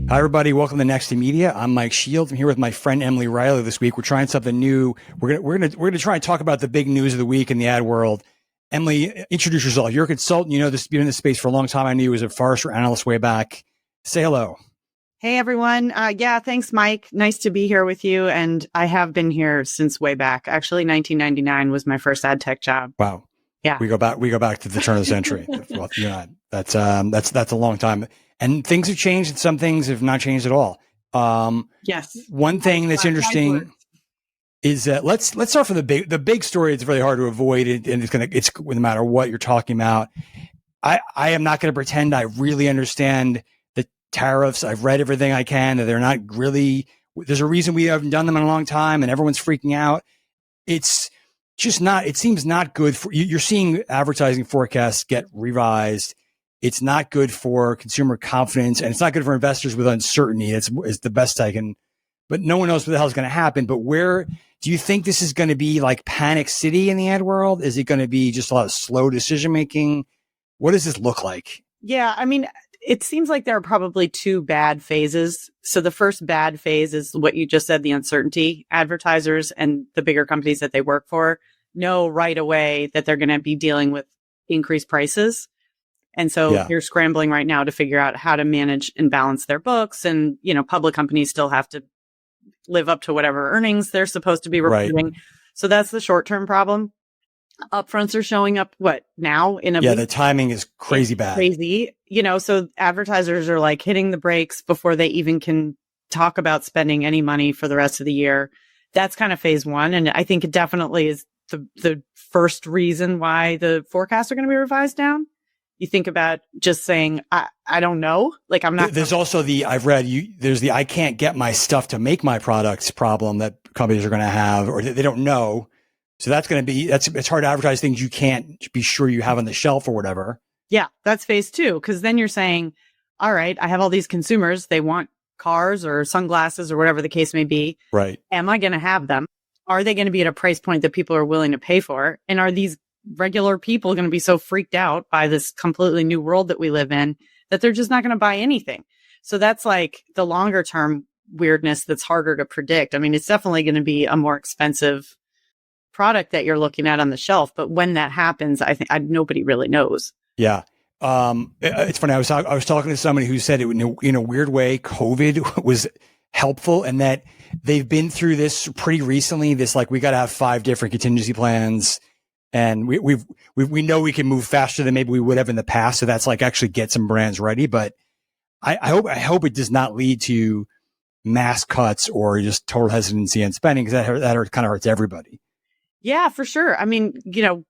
Hi, everybody. Welcome to Next to Media. I'm Mike Shields. I'm here with my friend Emily Riley this week. We're trying something new. We're gonna try and talk about the big news of the week in the ad world. Emily, introduce yourself. You're a consultant. You know this. Been in this space for a long time. I knew you as a Forrester analyst way back. Say hello. Hey, everyone. Yeah, thanks, Mike. Nice to be here with you. And I have been here since way back. Actually, 1999 was my first ad tech job. Wow. Yeah. We go back to the turn of the century. Well, you know, that's a long time. And things have changed and some things have not changed at all. Yes. One thing that's interesting is that let's start from the big story. It's really hard to avoid it, and it's no matter what you're talking about. I am not going to pretend I really understand the tariffs. I've read everything I can. They're not really. There's a reason we haven't done them in a long time, and everyone's freaking out. It's just not. It seems not good for you. You're seeing advertising forecasts get revised. It's not good for consumer confidence, and it's not good for investors with uncertainty. It's the best I can, but no one knows what the hell is going to happen. But where do you think this is going to be like panic city in the ad world? Is it going to be just a lot of slow decision making? What does this look like? Yeah, I mean, it seems like there are probably two bad phases. So the first bad phase is what you just said, the uncertainty. Advertisers and the bigger companies that they work for know right away that they're going to be dealing with increased prices. And so You're scrambling right now to figure out how to manage and balance their books. And, you know, public companies still have to live up to whatever earnings they're supposed to be reporting. Right. So that's the short-term problem. Upfronts are showing up now in a week? The timing is crazy bad. Crazy. You know, so advertisers are like hitting the brakes before they even can talk about spending any money for the rest of the year. That's kind of phase one. And I think it definitely is the first reason why the forecasts are going to be revised down. You think about just saying, I don't know. Like I'm not. There's also there's the I can't get my stuff to make my products problem that companies are going to have, or they don't know. So that's going to be, it's hard to advertise things you can't be sure you have on the shelf or whatever. Yeah, that's phase two. Cause then you're saying, all right, I have all these consumers. They want cars or sunglasses or whatever the case may be. Right. Am I going to have them? Are they going to be at a price point that people are willing to pay for? And are these regular people going to be so freaked out by this completely new world that we live in that they're just not going to buy anything? So that's like the longer term weirdness that's harder to predict. I mean, it's definitely going to be a more expensive product that you're looking at on the shelf. But when that happens, I think nobody really knows. Yeah. It's funny. I was talking to somebody who said it in a weird way, COVID was helpful and that they've been through this pretty recently. This, like, we got to have 5 different contingency plans. And we know we can move faster than maybe we would have in the past. So that's like actually get some brands ready. But I hope it does not lead to mass cuts or just total hesitancy in spending, because that kind of hurts everybody. Yeah, for sure. I mean, you know,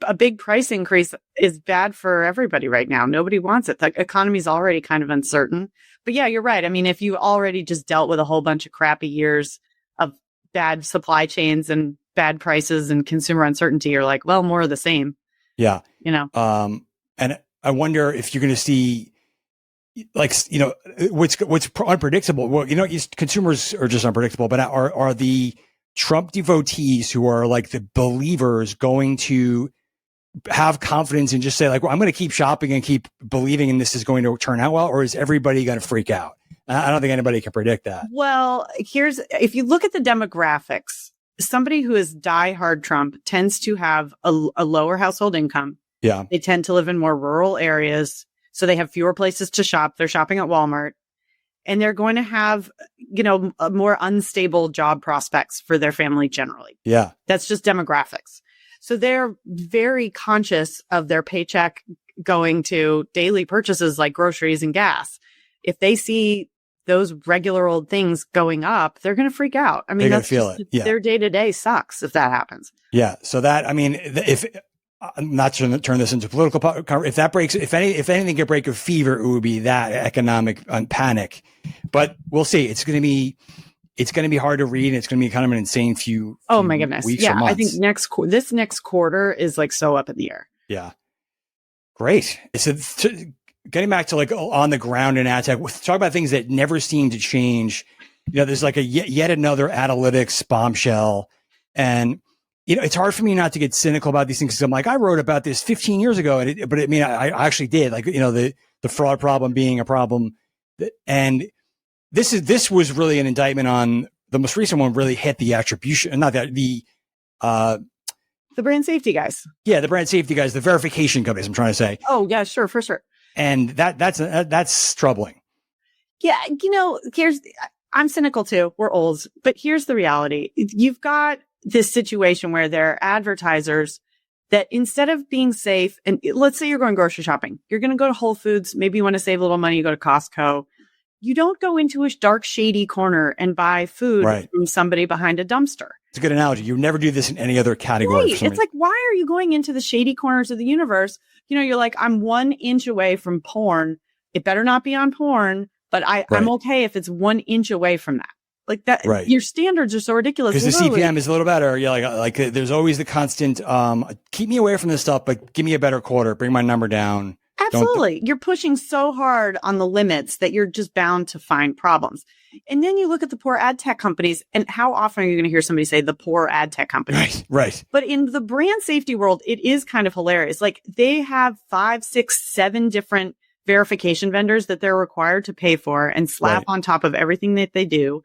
a big price increase is bad for everybody right now. Nobody wants it. The economy's already kind of uncertain. But yeah, you're right. I mean, if you already just dealt with a whole bunch of crappy years of bad supply chains and bad prices and consumer uncertainty, are like, well, more of the same. Yeah. You know, and I wonder if you're going to see, like, you know, what's unpredictable. Well, you know, consumers are just unpredictable, but are the Trump devotees who are like the believers going to have confidence and just say, like, well, I'm going to keep shopping and keep believing and this is going to turn out well? Or is everybody going to freak out? I don't think anybody can predict that. Well, if you look at the demographics, somebody who is diehard Trump tends to have a lower household income. Yeah. They tend to live in more rural areas. So they have fewer places to shop. They're shopping at Walmart. And they're going to have, you know, more unstable job prospects for their family generally. Yeah. That's just demographics. So they're very conscious of their paycheck going to daily purchases like groceries and gas. If they see those regular old things going up, they're going to freak out. I mean, that's feel it. Yeah. Their day-to-day sucks if that happens. Yeah. So that, I mean, if I'm not trying to turn this into political, if that breaks, if anything can break a fever, it would be that economic panic. But we'll see. It's going to be hard to read. It's going to be kind of an insane few oh my goodness. Weeks yeah. or months. I think this next quarter is like so up in the air. Yeah. Great. So getting back to like on the ground in ad tech, talk about things that never seem to change. You know, there's like a yet another analytics bombshell. And, you know, it's hard for me not to get cynical about these things, because I'm like, I wrote about this 15 years ago, but I mean, I actually did, like, you know, the fraud problem being a problem. And this was really an indictment on the most recent one. Really hit the attribution, not that the brand safety guys. Yeah, the brand safety guys, the verification companies. I'm trying to say. Oh yeah, sure, for sure. And that's troubling. Yeah, I'm cynical too. We're old, but here's the reality: you've got this situation where there are advertisers that instead of being safe, and let's say you're going grocery shopping, you're going to go to Whole Foods. Maybe you want to save a little money. You go to Costco. You don't go into a dark, shady corner and buy food from somebody behind a dumpster. It's a good analogy. You never do this in any other category. Right. It's like, why are you going into the shady corners of the universe? You're like, I'm 1 inch away from porn. It better not be on porn, but I'm okay if it's 1 inch away from that. Like that, your standards are so ridiculous. Because the CPM is a little better. Yeah, like there's always the constant, keep me away from this stuff, but give me a better quarter, bring my number down. Absolutely. You're pushing so hard on the limits that you're just bound to find problems. And then you look at the poor ad tech companies, and how often are you going to hear somebody say the poor ad tech companies? Right. But in the brand safety world, it is kind of hilarious. Like they have 5, 6, 7 different verification vendors that they're required to pay for and slap on top of everything that they do.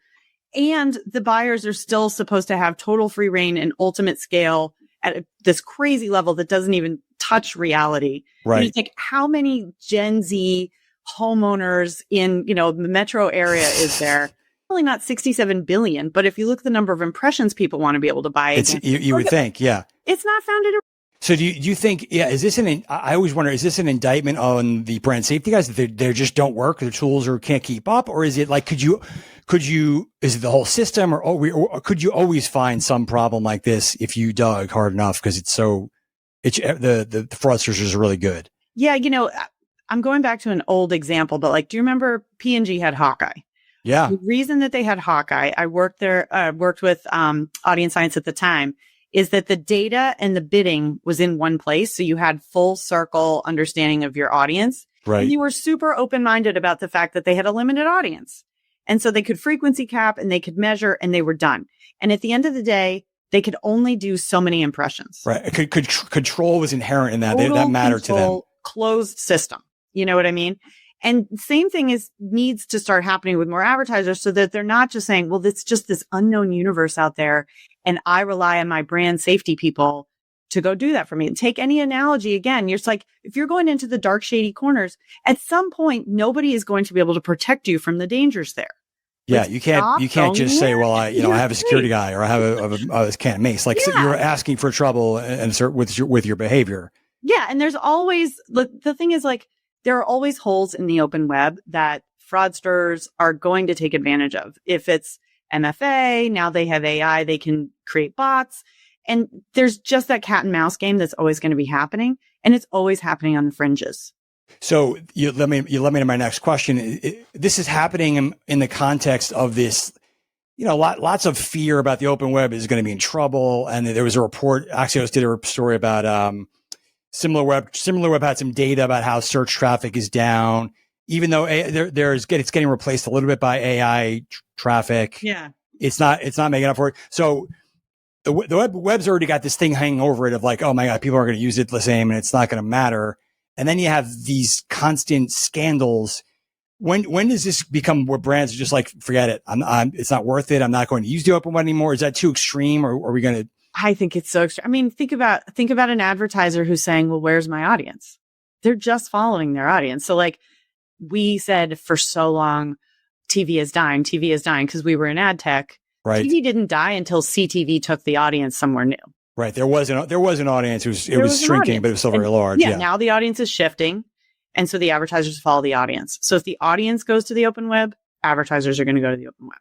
And the buyers are still supposed to have total free reign and ultimate scale at this crazy level that doesn't even touch reality. Right. And it's like, how many Gen Z homeowners in, the metro area is there? Probably not 67 billion, but if you look at the number of impressions people want to be able to buy, you would think, yeah. It's not founded. So do you think, is this I always wonder, is this an indictment on the brand safety guys that they just don't work, their tools or can't keep up? Or is it like, is it the whole system or could you always find some problem like this if you dug hard enough? Cause the fraudsters are really good. Yeah. I'm going back to an old example, but like, do you remember P&G had Hawkeye? Yeah. The reason that they had Hawkeye, I worked with Audience Science at the time, is that the data and the bidding was in one place. So you had full circle understanding of your audience. Right. And you were super open-minded about the fact that they had a limited audience. And so they could frequency cap and they could measure and they were done. And at the end of the day, they could only do so many impressions. Right. Control was inherent in that. That mattered to them. Closed system. You know what I mean? And same thing needs to start happening with more advertisers so that they're not just saying, well, it's just this unknown universe out there. And I rely on my brand safety people to go do that for me. And take any analogy again. You're just like, if you're going into the dark, shady corners, at some point, nobody is going to be able to protect you from the dayers there. Yeah, you can't just say, well, I have a security guy or I have a can of mace. Like you're asking for trouble and with your behavior. Yeah, and there's always the thing is like there are always holes in the open web that fraudsters are going to take advantage of. If it's MFA, now they have AI, they can create bots. And there's just that cat and mouse game that's always going to be happening. And it's always happening on the fringes. So you let me to my next question. This is happening in the context of this, lots of fear about the open web is going to be in trouble. And there was a report, Axios did a story about SimilarWeb had some data about how search traffic is down, even though it's getting replaced a little bit by AI traffic. Yeah. It's not making up for it. So the web's already got this thing hanging over it of like, oh my God, people are going to use it the same and it's not going to matter. And then you have these constant scandals. When does this become where brands are just like, forget it. It's not worth it. I'm not going to use the open web anymore. Is that too extreme or are we going to? I think it's so extreme. I mean, think about an advertiser who's saying, well, where's my audience? They're just following their audience. So like we said for so long, TV is dying because we were in ad tech. Right. TV didn't die until CTV took the audience somewhere new. Right. There was an audience. It was shrinking, but it was still very large. Yeah. Now the audience is shifting. And so the advertisers follow the audience. So if the audience goes to the open web, advertisers are going to go to the open web.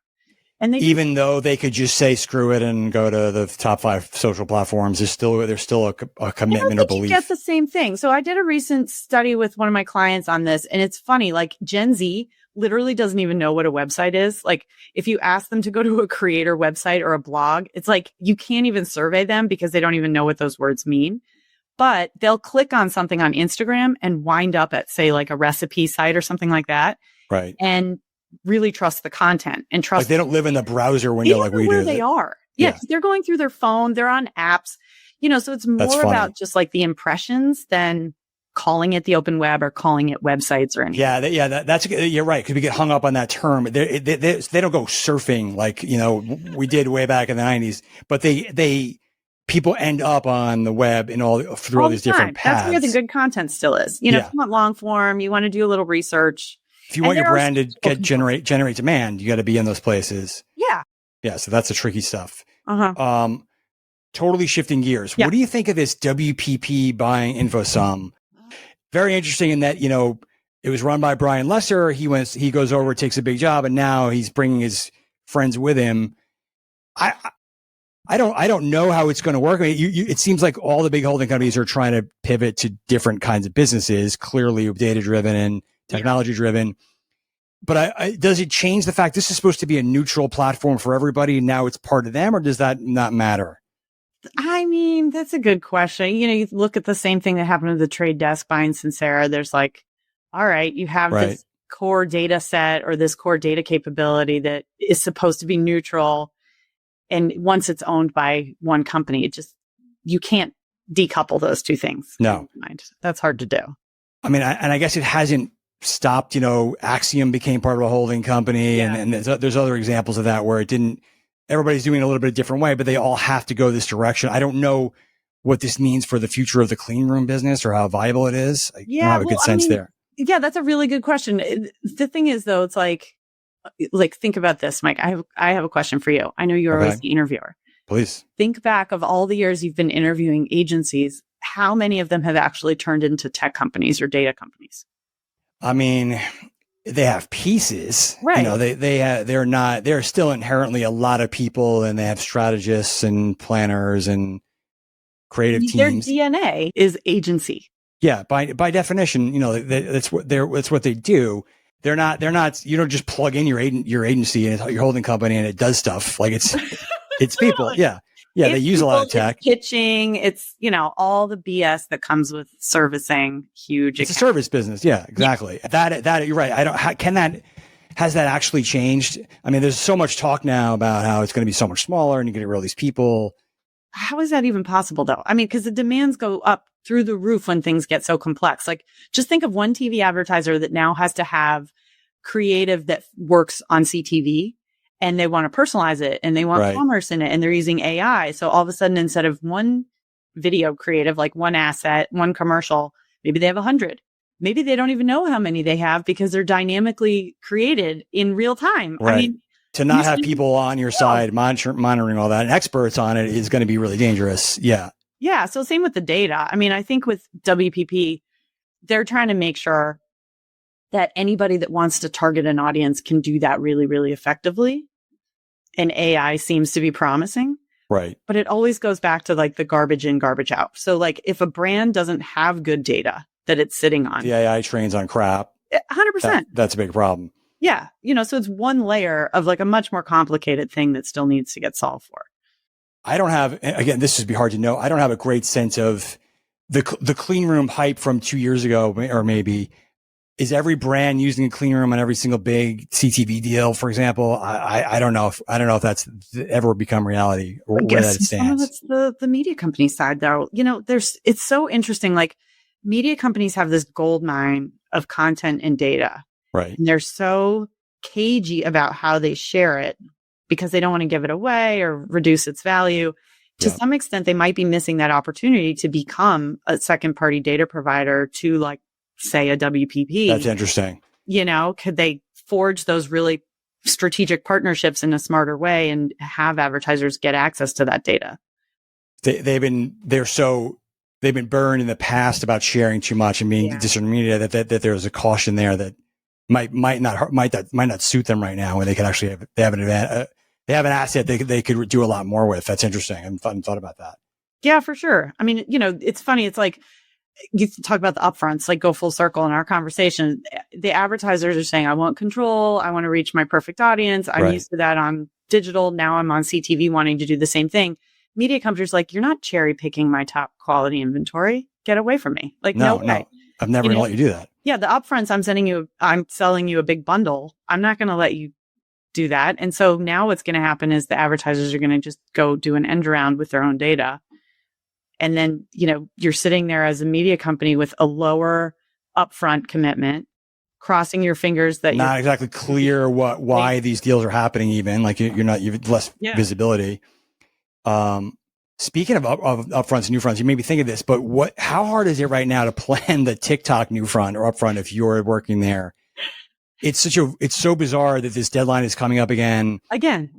And even though they could just say screw it and go to the top 5 social platforms, there's still a commitment or belief. You get the same thing. So I did a recent study with one of my clients on this, and it's funny. Like Gen Z literally doesn't even know what a website is. Like if you ask them to go to a creator website or a blog, it's like you can't even survey them because they don't even know what those words mean. But they'll click on something on Instagram and wind up at, say, like a recipe site or something like that. Right. And really trust the content and trust. Like they don't live in the browser window like we do. Where they are. Yeah. They're going through their phone. They're on apps, so it's more about just like the impressions than calling it the open web or calling it websites or anything. That's you're right, because we get hung up on that term. They don't go surfing like we did way back in the 90s, but people end up on the web and through all these different paths. That's where the good content still is. If you want long form, you want to do a little research. If you want your brand to generate demand, you got to be in those places. Yeah. So that's the tricky stuff. Totally shifting gears. What do you think of this WPP buying InfoSum? Very interesting in that, it was run by Brian Lesser. He goes over, takes a big job, and now he's bringing his friends with him. I don't know how it's going to work. I mean, it seems like all the big holding companies are trying to pivot to different kinds of businesses, clearly data driven and technology driven. But does it change the fact this is supposed to be a neutral platform for everybody? And now it's part of them, or does that not matter? I mean, that's a good question. You look at the same thing that happened to the Trade Desk buying Sincera. There's all right, you have this core data set or this core data capability that is supposed to be neutral. And once it's owned by one company, you can't decouple those two things. No. That's hard to do. I mean, I guess it hasn't stopped, Axiom became part of a holding company and there's other examples of that where it didn't. Everybody's doing it a little bit of different way, but they all have to go this direction. I don't know what this means for the future of the clean room business or how viable it is. I don't have a good sense there. Yeah, that's a really good question. The thing is, though, it's like think about this, Mike. I have a question for you. I know you're always the interviewer. Please. Think back of all the years you've been interviewing agencies. How many of them have actually turned into tech companies or data companies? I mean, they have pieces, right? They're still inherently a lot of people, and they have strategists and planners and creative teams. Their DNA is agency. Yeah, by definition, that's what they do. They're not. You don't just plug in your agency and your holding company and it does stuff like it's people. Yeah. They use a lot of tech. It's pitching. It's all the BS that comes with servicing huge. It's a service business. Yeah, exactly. Yeah. That you're right. Has that actually changed? I mean, there's so much talk now about how it's going to be so much smaller and you're going to get rid of these people. How is that even possible, though? I mean, because the demands go up through the roof when things get so complex. Like, just think of one TV advertiser that now has to have creative that works on CTV, and they want to personalize it, and they want commerce in it, and they're using AI. So all of a sudden, instead of one video creative, like one asset, one commercial, maybe they have 100. Maybe they don't even know how many they have because they're dynamically created in real time. Right. I mean, to not have people on your side monitoring all that and experts on it is going to be really dangerous. Yeah. Yeah. So same with the data. I mean, I think with WPP, they're trying to make sure that anybody that wants to target an audience can do that really, really effectively. And AI seems to be promising. Right. But it always goes back to the garbage in, garbage out. So if a brand doesn't have good data that it's sitting on. The AI trains on crap. 100%. That's a big problem. Yeah. So it's one layer of a much more complicated thing that still needs to get solved for. I don't have, again, this would be hard to know. I don't have a great sense of the clean room hype from 2 years ago, or maybe. Is every brand using a clean room on every single big CTV deal, for example? I don't know if that's ever become reality or where that stands. Some of it's the media company side, though. It's so interesting. Media companies have this gold mine of content and data. Right. And they're so cagey about how they share it because they don't want to give it away or reduce its value. To some extent, they might be missing that opportunity to become a second party data provider to say a WPP. That's interesting. Could they forge those really strategic partnerships in a smarter way and have advertisers get access to that data? They've been burned in the past about sharing too much and being disintermediated. That there's a caution there that might not suit them right now, when they could actually they have an asset they could do a lot more with. That's interesting. I hadn't thought about that. Yeah, for sure. I mean, it's funny. It's you talk about the upfronts, go full circle in our conversation. The advertisers are saying, I want control. I want to reach my perfect audience. I'm used to that on digital. Now I'm on CTV wanting to do the same thing. Media companies you're not cherry picking my top quality inventory. Get away from me. No way. I'm never going to let you do that. Yeah. The upfronts, I'm selling you a big bundle. I'm not going to let you do that. And so now what's going to happen is the advertisers are going to just go do an end around with their own data And then, you're sitting there as a media company with a lower upfront commitment, crossing your fingers that not exactly clear why these deals are happening. Even like you've less visibility. Speaking of upfronts and new fronts, you made me think of this, but how hard is it right now to plan the TikTok new front or upfront if you're working there? It's so bizarre that this deadline is coming up again.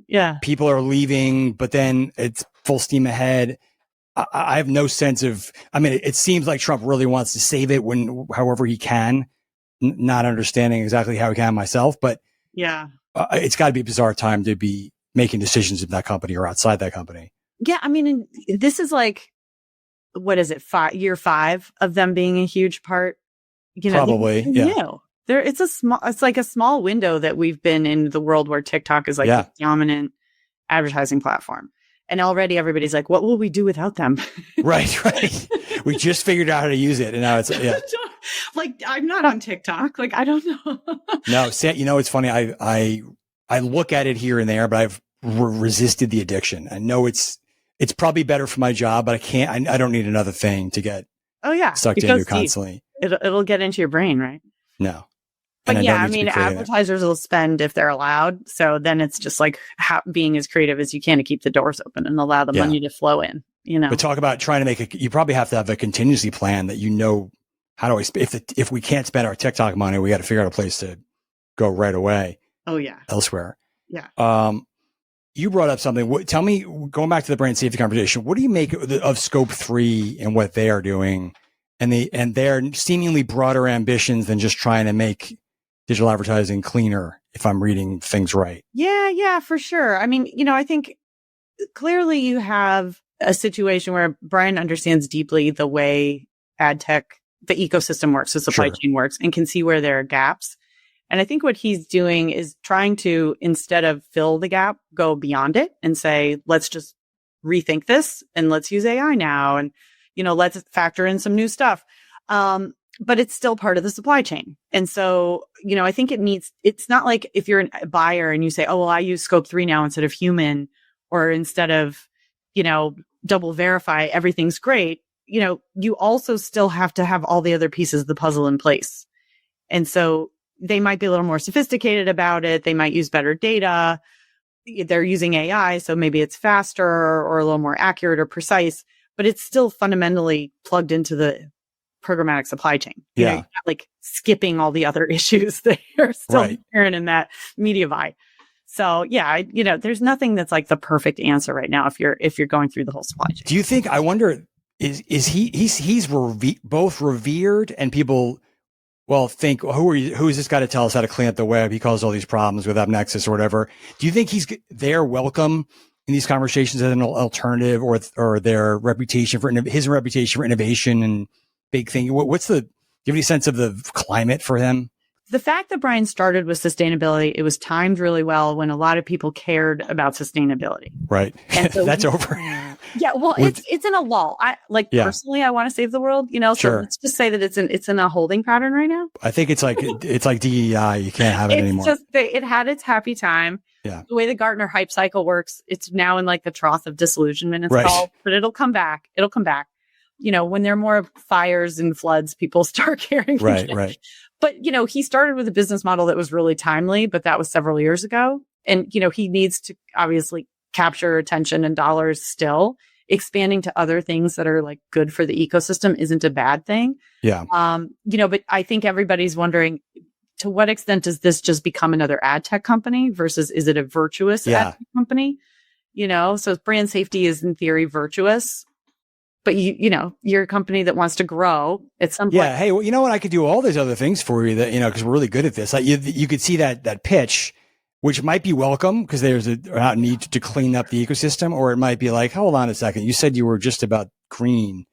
Yeah. People are leaving, but then it's full steam ahead. I have no sense of, it seems like Trump really wants to save it however he can, not understanding exactly how he can myself, but yeah, it's got to be a bizarre time to be making decisions in that company or outside that company. Yeah. This is like, what is it? Year 5 of them being a huge part. Probably. Yeah. It's like a small window that we've been in the world where TikTok is like the dominant advertising platform. And already everybody's like, what will we do without them? Right. We just figured out how to use it. And now it's, like, I'm not on TikTok. Like, I don't know. No, it's funny. I look at it here and there, but I've resisted the addiction. I know it's probably better for my job, but I don't need another thing to get sucked into constantly. It'll get into your brain, right? No. But advertisers will spend if they're allowed. So then it's just like being as creative as you can to keep the doors open and allow the money to flow in, But talk about trying to you probably have to have a contingency plan that how do if we can't spend our TikTok money, we got to figure out a place to go right away. Oh yeah. Elsewhere. Yeah. You brought up something. Tell me, going back to the brand safety conversation, what do you make of Scope 3 and what they are doing and their seemingly broader ambitions than just trying to make digital advertising cleaner, if I'm reading things right? Yeah, for sure. I think clearly you have a situation where Brian understands deeply the way ad tech, the ecosystem works, the supply chain works, and can see where there are gaps. And I think what he's doing is trying to, instead of fill the gap, go beyond it and say, let's just rethink this and let's use AI now. And, let's factor in some new stuff. But it's still part of the supply chain. And so, I think it's not like if you're a buyer and you say, oh, well, I use Scope 3 now instead of human, or instead of, double verify, everything's great. You also still have to have all the other pieces of the puzzle in place. And so they might be a little more sophisticated about it. They might use better data. They're using AI, so maybe it's faster or a little more accurate or precise, but it's still fundamentally plugged into the programmatic supply chain. Like skipping all the other issues that are still inherent in that media buy. So there's nothing that's like the perfect answer right now if you're going through the whole supply chain. Do you think? I wonder, is he's both revered and people think, who is this guy to tell us how to clean up the web? He caused all these problems with AppNexus or whatever. Do you think they're welcome in these conversations as an alternative, or their reputation for his reputation for innovation and big thing? Do you have any sense of the climate for him? The fact that Brian started with sustainability, it was timed really well when a lot of people cared about sustainability. Right. And so that's over. Yeah. Well, it's in a lull. Personally, I want to save the world, so let's just say that it's in a holding pattern right now. I think it's like DEI. You can't have it anymore. It had its happy time. Yeah. The way the Gartner hype cycle works, it's now in like the trough of disillusionment, it's called, but it'll come back. When there are more fires and floods, people start caring. Right. But, he started with a business model that was really timely, but that was several years ago. And, he needs to obviously capture attention and dollars still. Expanding to other things that are like good for the ecosystem isn't a bad thing. Yeah. But I think everybody's wondering, to what extent does this just become another ad tech company versus is it a virtuous ad tech company? So brand safety is in theory virtuous. But you're a company that wants to grow at some point. Yeah. Hey, well, you know what? I could do all these other things for you that, because we're really good at this. Like you could see that pitch, which might be welcome because there's a need to clean up the ecosystem, or it might be like, hold on a second. You said you were just about green.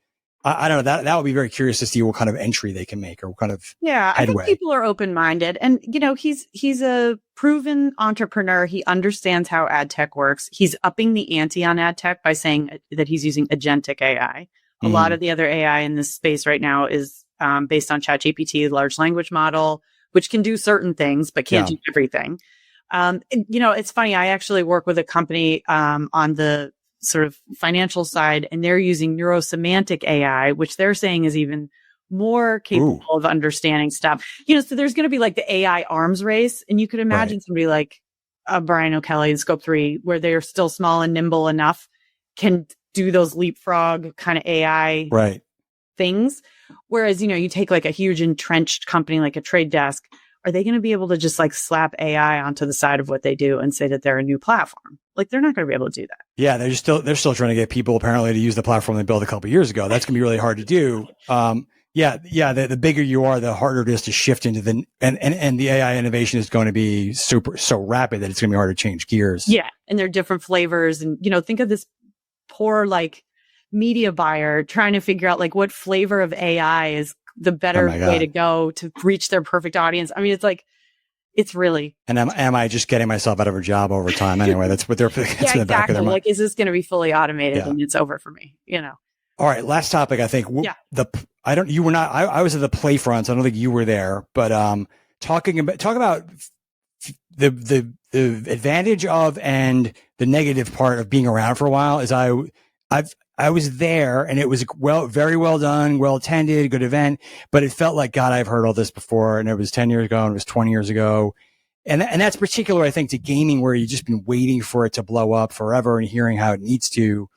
I don't know. That would be very curious to see what kind of entry they can make or what kind of headway. I think people are open-minded, and he's a proven entrepreneur. He understands how ad tech works. He's upping the ante on ad tech by saying that he's using agentic AI. A lot of the other AI in this space right now is based on ChatGPT, large language model, which can do certain things but can't do everything. It's funny. I actually work with a company on the sort of financial side, and they're using neurosemantic AI, which they're saying is even more capable of understanding stuff. So there's going to be like the AI arms race, and you could imagine somebody like Brian O'Kelly in Scope 3, where they're still small and nimble enough, can do those leapfrog kind of AI things. Whereas, you take like a huge entrenched company like a Trade Desk, are they going to be able to just like slap AI onto the side of what they do and say that they're a new platform? Like, they're not going to be able to do that. Yeah, they're still trying to get people apparently to use the platform they built a couple of years ago. That's going to be really hard to do. The bigger you are, the harder it is to shift into and the AI innovation is going to be so rapid that it's going to be hard to change gears. Yeah, and they're different flavors, and think of this poor like media buyer trying to figure out like what flavor of AI is the better way to go to reach their perfect audience. I mean, it's really. And am I just getting myself out of a job over time anyway? That's what they're in the back of their mind. Like, is this going to be fully automated and it's over for me? All right, last topic. I think you were not. I was at the Play front, so I don't think you were there. But talk about the advantage of and the negative part of being around for a while. Is I was there, and it was very well done, well attended, good event. But it felt like, God, I've heard all this before, and it was 10 years ago, and it was 20 years ago, and that's particular, I think, to gaming, where you've just been waiting for it to blow up forever and hearing how it needs to.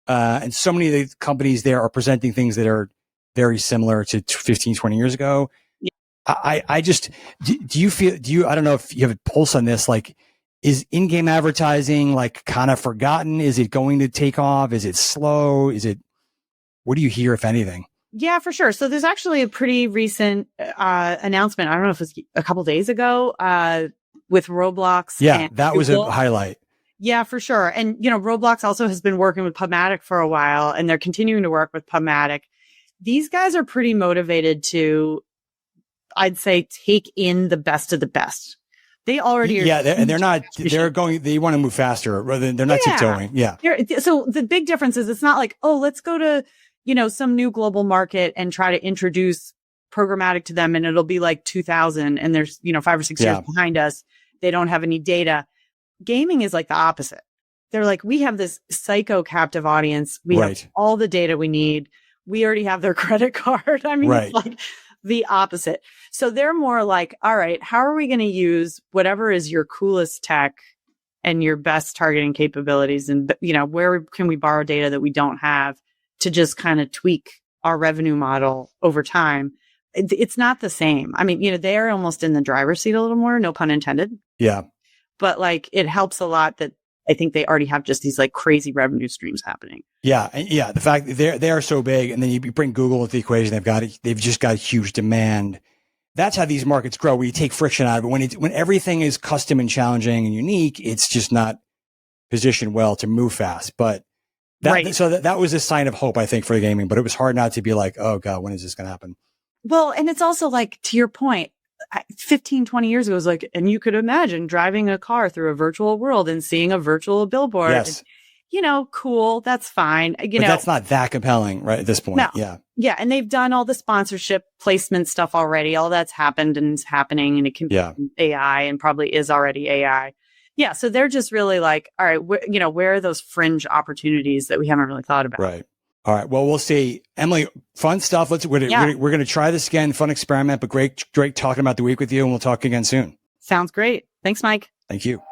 And so many of the companies there are presenting things that are very similar to 15, 20 years ago. Yeah. I just, I don't know if you have a pulse on this, like, is in-game advertising like kind of forgotten? Is it going to take off? Is it slow? What do you hear, if anything? Yeah, for sure. So there's actually a pretty recent announcement. I don't know if it was a couple days ago with Roblox. Yeah, that was a highlight. Yeah, for sure. And, Roblox also has been working with PubMatic for a while, and they're continuing to work with PubMatic. These guys are pretty motivated to, I'd say, take in the best of the best. They already are. Yeah, they want to move faster rather than they're not tiptoeing. Yeah. So the big difference is it's not like, oh, let's go to, some new global market and try to introduce programmatic to them, and it'll be like 2000 and there's, 5 or 6 years behind us. They don't have any data. Gaming is like the opposite. They're like, we have this psycho captive audience. We have all the data we need. We already have their credit card. I mean, it's like the opposite. So they're more like, all right, how are we going to use whatever is your coolest tech and your best targeting capabilities? And, where can we borrow data that we don't have to just kind of tweak our revenue model over time? It's not the same. I mean, they're almost in the driver's seat a little more, no pun intended. Yeah. But like, it helps a lot that I think they already have just these like crazy revenue streams happening. Yeah. The fact that they are so big, and then you bring Google into the equation, they've just got huge demand. That's how these markets grow, where you take friction out of it. When everything is custom and challenging and unique, it's just not positioned well to move fast. But that was a sign of hope, I think, for the gaming, but it was hard not to be like, oh God, when is this going to happen? Well, and it's also like, to your point, 15, 20 years ago, it was like, and you could imagine driving a car through a virtual world and seeing a virtual billboard. Yes. And, cool. That's fine. But that's not that compelling, right? At this point. No. Yeah. Yeah. And they've done all the sponsorship placement stuff already. All that's happened and is happening, and it can be AI and probably is already AI. Yeah. So they're just really like, all right, where are those fringe opportunities that we haven't really thought about? Right. All right. Well, we'll see. Emily, fun stuff. We're going to try this again. Fun experiment, but great talking about the week with you, and we'll talk again soon. Sounds great. Thanks, Mike. Thank you.